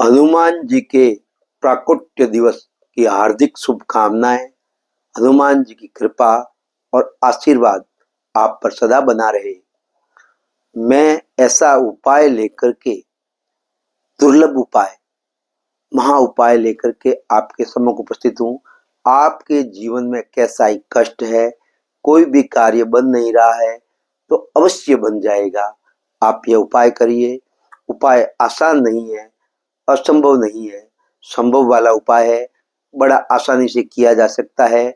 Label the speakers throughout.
Speaker 1: हनुमान जी के प्राकट्य दिवस की हार्दिक शुभकामनाएं। हनुमान जी की कृपा और आशीर्वाद आप पर सदा बना रहे। मैं ऐसा उपाय लेकर के, दुर्लभ उपाय, महा उपाय लेकर के आपके सम्मुख उपस्थित हूँ। आपके जीवन में कैसा ही कष्ट है, कोई भी कार्य बन नहीं रहा है तो अवश्य बन जाएगा। आप यह उपाय करिए। उपाय आसान नहीं है, असंभव नहीं है, संभव वाला उपाय है। बड़ा आसानी से किया जा सकता है।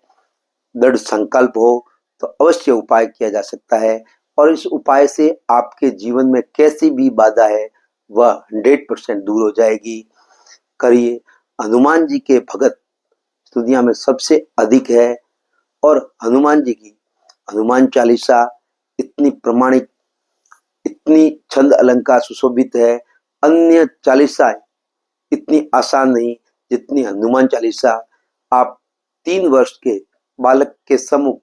Speaker 1: दृढ़ संकल्प हो तो अवश्य उपाय किया जा सकता है और इस उपाय से आपके जीवन में कैसी भी बाधा है वह 100% दूर हो जाएगी। करिए। हनुमान जी के भगत दुनिया में सबसे अधिक है और हनुमान जी की हनुमान चालीसा इतनी प्रमाणिक, इतनी छंद अलंकार सुशोभित है। अन्य चालीसाएं इतनी आसान नहीं जितनी हनुमान चालीसा। आप 3 वर्ष के बालक के सम्मुख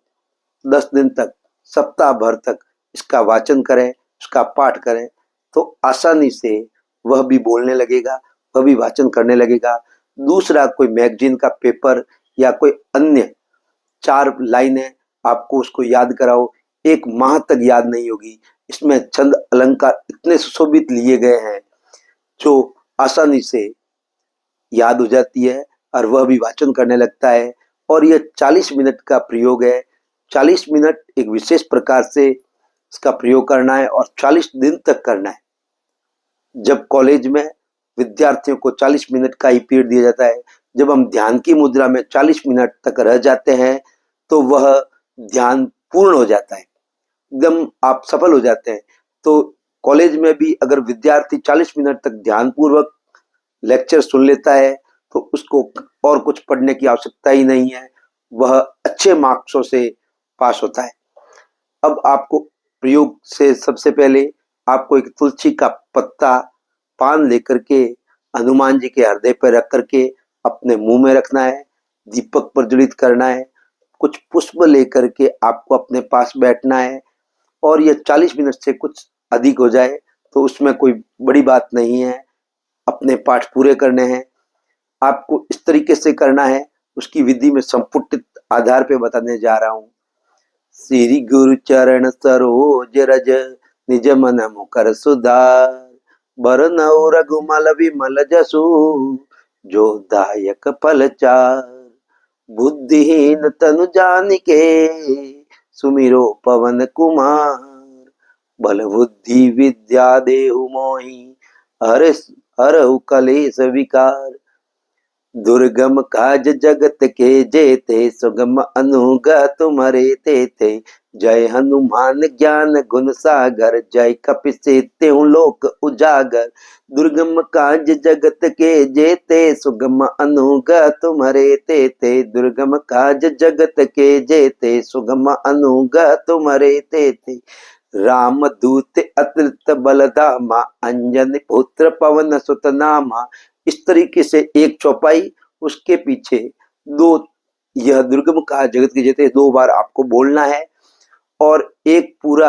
Speaker 1: 10 दिन तक, सप्ताह भर तक इसका वाचन करें, इसका पाठ करें तो आसानी से वह भी बोलने लगेगा, वह भी वाचन करने लगेगा। दूसरा कोई मैगजीन का पेपर या कोई अन्य 4 लाइनें आपको उसको याद कराओ, 1 माह तक याद नहीं होगी। इसमें छंद अलंकार इतने सुशोभित लिए गए हैं जो आसानी से याद हो जाती है और वह भी वाचन करने लगता है। और यह 40 मिनट का प्रयोग है। 40 मिनट एक विशेष प्रकार से इसका प्रयोग करना है और 40 दिन तक करना है। जब कॉलेज में विद्यार्थियों को 40 मिनट का ही पीरियड दिया जाता है, जब हम ध्यान की मुद्रा में 40 मिनट तक रह जाते हैं तो वह ध्यान पूर्ण हो जाता है, एकदम आप सफल हो जाते हैं। तो कॉलेज में भी अगर विद्यार्थी 40 मिनट तक ध्यान पूर्वक लेक्चर सुन लेता है तो उसको और कुछ पढ़ने की आवश्यकता ही नहीं है, वह अच्छे मार्क्सों से पास होता है। अब आपको प्रयोग से सबसे पहले आपको एक तुलसी का पत्ता, पान लेकर के हनुमान जी के हृदय पर रख करके अपने मुंह में रखना है, दीपक प्रज्वलित करना है। कुछ पुष्प लेकर के आपको अपने पास बैठना है और यह 40 मिनट से कुछ अधिक हो जाए तो उसमें कोई बड़ी बात नहीं है। अपने पाठ पूरे करने हैं। आपको इस तरीके से करना है, उसकी विधि में संपुटित आधार पे बताने जा रहा हूँ। श्री गुरु चरण सरोज रज, निज मन मुकर सुधार, बरनउँ रघुमल विमल जसु, जो दायक फल चार। बुद्धिहीन तनु जानिके, सुमिरो पवन कुमार, बल बुद्धि विद्या देहु मोहि, हरहु कलेश विकार। दुर्गम काज जगत के जेते, सुगम अनुग्रह तुम्हारे तेते। जय हनुमान ज्ञान गुण सागर, जय कपि तेहु लोक उजागर। दुर्गम काज जगत के जेते, सुगम अनुग्रह तुम्हारे तेते। दुर्गम काज जगत के जेते, सुगम अनुग्रह तुम्हारे तेते। राम दूत अतुलित बल धामा, अंजनी पुत्र पवन सुत नामा। इस तरीके से एक चौपाई, उसके पीछे 2, यह दुर्गम काज जगत के जेते 2 बार आपको बोलना है और एक पूरा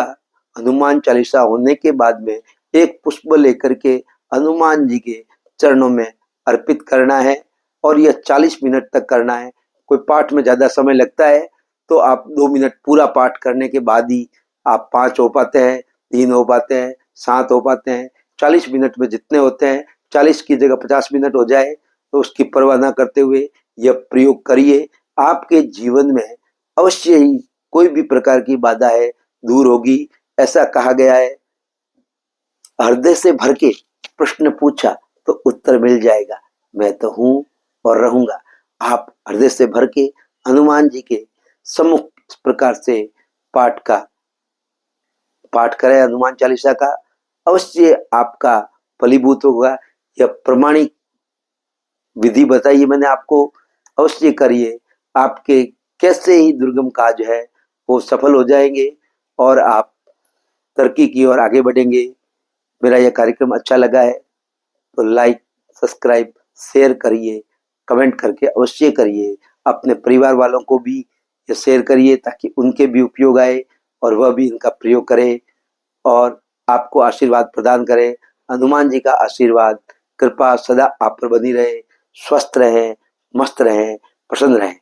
Speaker 1: हनुमान चालीसा होने के बाद में एक पुष्प लेकर के हनुमान जी के चरणों में अर्पित करना है और यह 40 मिनट तक करना है। कोई पाठ में ज्यादा समय लगता है तो आप 2 मिनट पूरा पाठ करने के बाद ही आप 5 हो पाते हैं, 3 हो पाते हैं, 7 हो पाते हैं। 40 मिनट में जितने होते हैं, 40 की जगह 50 मिनट हो जाए तो उसकी परवाह न करते हुए यह प्रयोग करिए। आपके जीवन में अवश्य ही कोई भी प्रकार की बाधा है दूर होगी। ऐसा कहा गया है, हृदय से भर के प्रश्न पूछा तो उत्तर मिल जाएगा। मैं तो हूं और रहूंगा। आप हृदय से भर के हनुमान जी के सम्मुख इस प्रकार से पाठ करें हनुमान चालीसा का, अवश्य आपका फलीभूत होगा। यह प्रमाणिक विधि बताइए मैंने आपको, अवश्य करिए। आपके कैसे ही दुर्गम काज है वो सफल हो जाएंगे और आप तरक्की की ओर आगे बढ़ेंगे। मेरा यह कार्यक्रम अच्छा लगा है तो लाइक, सब्सक्राइब, शेयर करिए, कमेंट करके अवश्य करिए। अपने परिवार वालों को भी ये शेयर करिए ताकि उनके भी उपयोग आए और वह भी इनका प्रयोग करे और आपको आशीर्वाद प्रदान करें। हनुमान जी का आशीर्वाद कृपा सदा आप पर बनी रहे। स्वस्थ रहें, मस्त रहें, प्रसन्न रहें।